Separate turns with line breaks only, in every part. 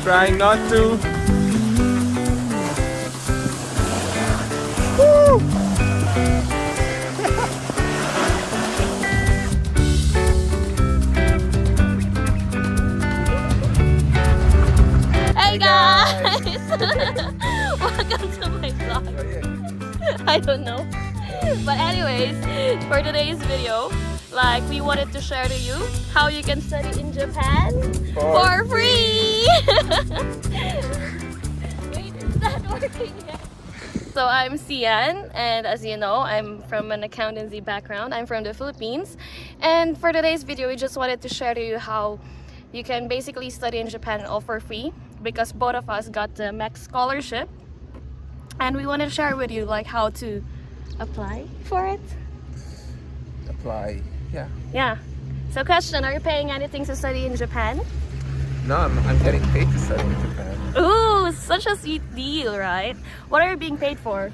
Trying not to. Woo!
Hey guys! Welcome to my vlog. I don't know. But anyways, for today's video, like we wanted to share to you how you can study in Japan for free! Wait, is that working yet? So I'm Sian, and as you know, I'm from an accountancy background. I'm from the Philippines. And for today's video, we just wanted to share to you how you can basically study in Japan all for free, because both of us got the MEXT Scholarship. And we want to share with you like how to apply for it.
Apply, yeah.
Yeah. So question, are you paying anything to study in Japan?
No, I'm getting paid to study in Japan.
Ooh, such a sweet deal, right? What are you being paid for?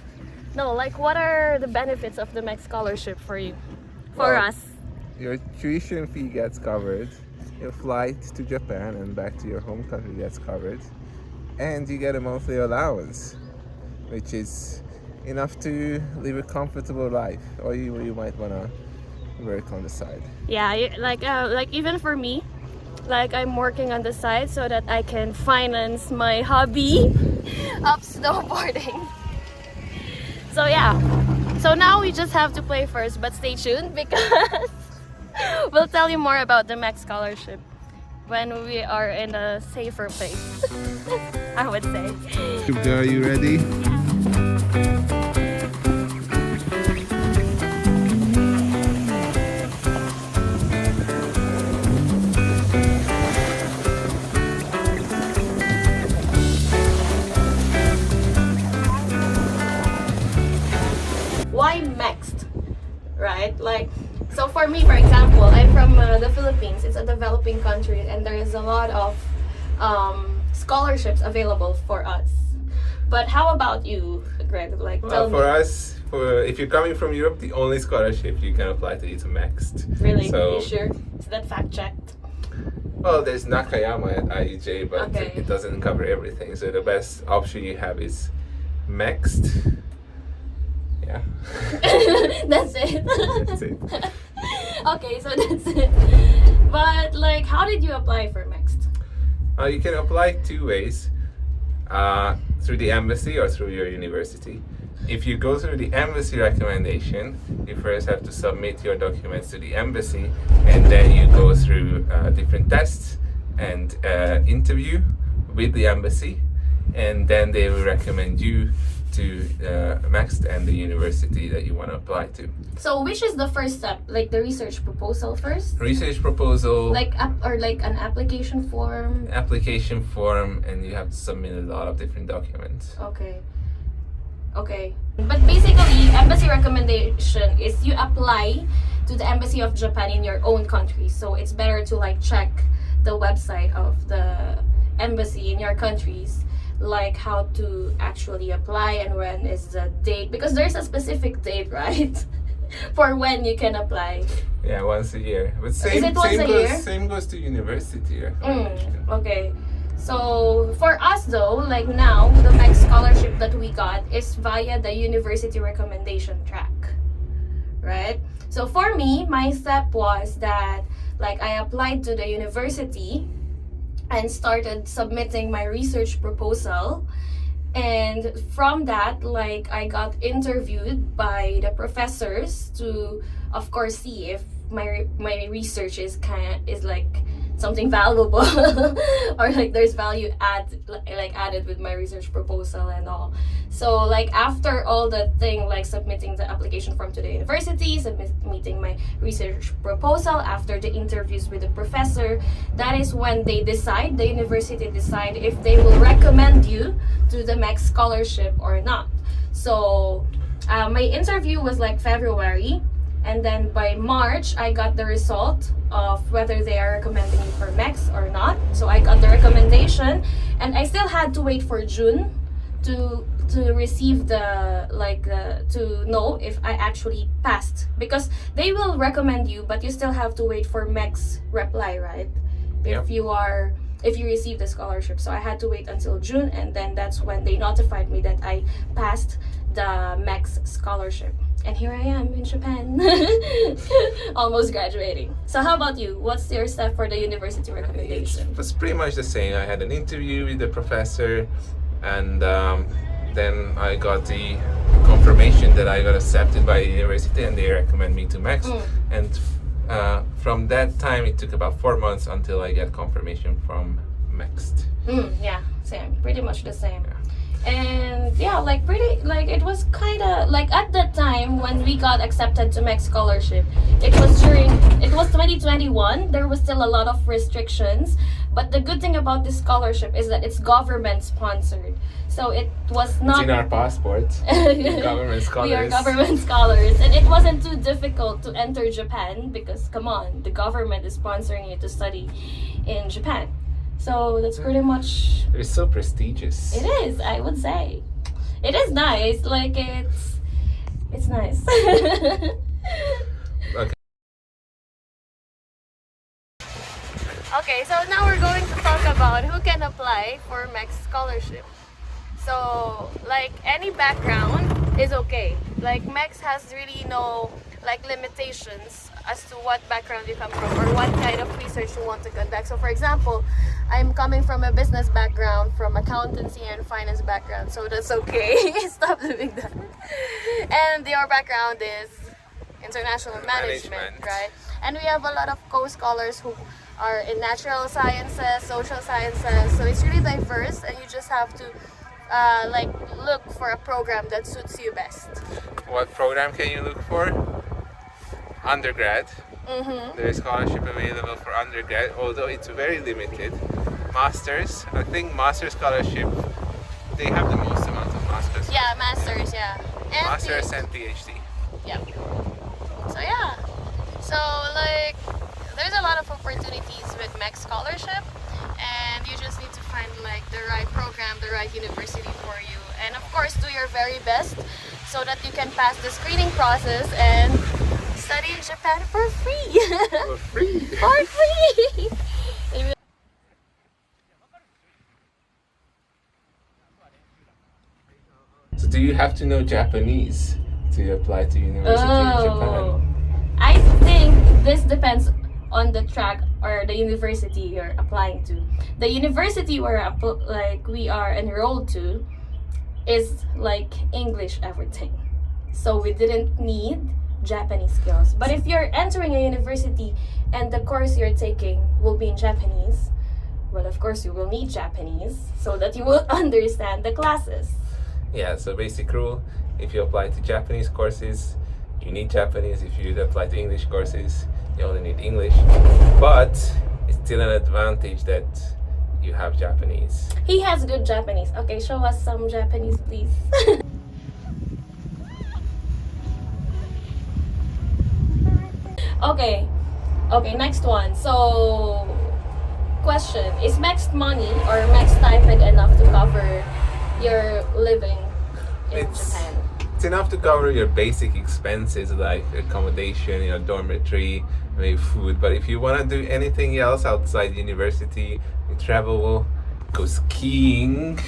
No, like what are the benefits of the MEXT Scholarship for you? For
Well,
us?
Your tuition fee gets covered. Your flight to Japan and back to your home country gets covered. And you get a monthly allowance, which is enough to live a comfortable life. Or you might want to work on the side.
Yeah, like even for me, like I'm working on the side so that I can finance my hobby of snowboarding. So yeah, so now we just have to play first, but stay tuned because we'll tell you more about the MEXT Scholarship when we are in a safer place, I would say.
Are you ready?
Why MEXT, right? Like, so for me, for example, I'm from the Philippines. It's a developing country, and there is a lot of scholarships available for us. But how about you, Greg? Like,
Well,
tell
for
me.
us, if you're coming from Europe, the only scholarship you can apply to is MEXT.
Really?
So,
You sure? Is that fact checked?
well, there's Nakayama at IEJ, but
Okay.
it doesn't cover everything. So the best option you have is MEXT. Yeah.
That's it.
That's it.
Okay, so that's it. But like, how did you apply for MEXT?
You can apply two ways, through the embassy or through your university. If you go through the embassy recommendation, you first have to submit your documents to the embassy, and then you go through different tests and interview with the embassy, and then they will recommend you to MEXT and the university that you want to apply to.
So which is the first step? Like the research proposal first?
Research proposal,
Like or like an application form?
application form, and you have to submit a lot of different documents.
Okay. Okay. But basically, embassy recommendation is you apply to the Embassy of Japan in your own country. So it's better to like check the website of the embassy in your countries, like how to actually apply and when is the date, because there's a specific date, right? For when you can apply.
Yeah, once a year. But
it once a year?
Same goes to university.
Okay. So for us though, like now, the MEXT Scholarship that we got is via the university recommendation track, right? So for me, my step was that like I applied to the university and started submitting my research proposal. And from that, like I got interviewed by the professors to, of course, see if my research is like something valuable or like there's value added with my research proposal and all. So like after all the thing, like submitting the application form to the university, submitting my research proposal, after the interviews with the professor, that is when the university decide if they will recommend you to the MEXT Scholarship or not. So my interview was like February, and then by March I got the result of whether they are recommending me for MEXT or not. So I got the recommendation, and I still had to wait for June to receive the to know if I actually passed, because they will recommend you but you still have to wait for MEXT reply, right?
Yep.
If you are if you receive the scholarship. So I had to wait until June, and then that's when they notified me that I passed the MEXT Scholarship. And here I am in Japan, almost graduating. So how about you? What's your step for the university recommendation?
It was pretty much the same. I had an interview with the professor, and then I got the confirmation that I got accepted by the university, and they recommend me to MEXT. And from that time, it took about 4 months until I get confirmation from MEXT.
Yeah, same. Pretty much the same. And yeah, like pretty, like it was kind of like at that time when we got accepted to MEXT Scholarship, it was 2021. There was still a lot of restrictions, but the good thing about this scholarship is that it's government sponsored, so it was not
It's in our passport. Government scholars.
We are government scholars, and it wasn't too difficult to enter Japan because come on, the government is sponsoring you to study in Japan. So that's pretty much.
It's so prestigious.
It is, I would say. It is nice. Like it's nice.
Okay.
Okay, so now we're going to talk about who can apply for MEXT Scholarship. So, like any background is okay. Like MEXT has really no like limitations as to what background you come from or what kind of research you want to conduct. So for example, I'm coming from a business background, from accountancy and finance background, so that's okay. Stop doing that. And your background is international management, right? And we have a lot of co-scholars who are in natural sciences, social sciences, so it's really diverse, and you just have to like look for a program that suits you best.
What program can you look for? Undergrad. There is scholarship available for undergrad, although it's very limited. Masters, I think master scholarship, they have the most amount of masters.
Yeah, masters, yeah. And
Masters and PhD.
Yeah. So yeah. So like there's a lot of opportunities with MEXT Scholarship, and you just need to find like the right program, the right university for you, and of course do your very best so that you can pass the screening process and study in Japan for free.
For free.
For free.
So do you have to know Japanese to apply to university in Japan?
I think this depends on the track or the university you're applying to. The university we are enrolled to is like English everything, so we didn't need Japanese skills. But if you're entering a university and the course you're taking will be in Japanese, well, of course you will need Japanese so that you will understand the classes.
Yeah, so basic rule, if you apply to Japanese courses, you need Japanese. If you apply to English courses, you only need English. But it's still an advantage that you have Japanese.
He has good Japanese. Okay, show us some Japanese, please. Okay, next one. So, question, is MEXT money or MEXT stipend enough to cover your living in Japan?
It's enough to cover your basic expenses like accommodation, dormitory, maybe food. But if you want to do anything else outside university, you travel, go skiing,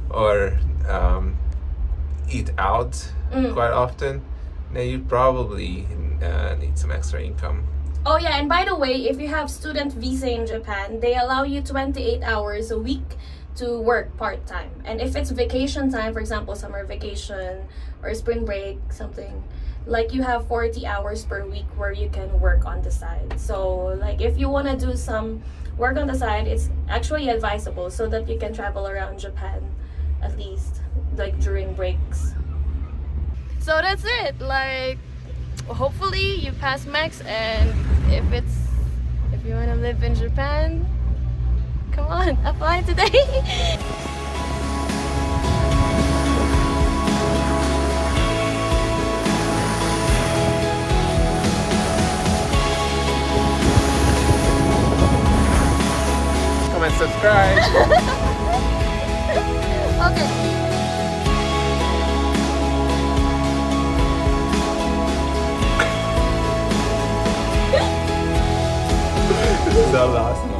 or eat out quite often, then you probably need some extra income.
Oh yeah, and by the way, if you have student visa in Japan, they allow you 28 hours a week to work part-time. And if it's vacation time, for example, summer vacation or spring break, something, like you have 40 hours per week where you can work on the side. So like if you want to do some work on the side, it's actually advisable so that you can travel around Japan at least like during breaks. So that's it. Like hopefully you pass MEXT, and if you want to live in Japan, come on, apply today.
Comment, subscribe.
Okay.
This is our last one.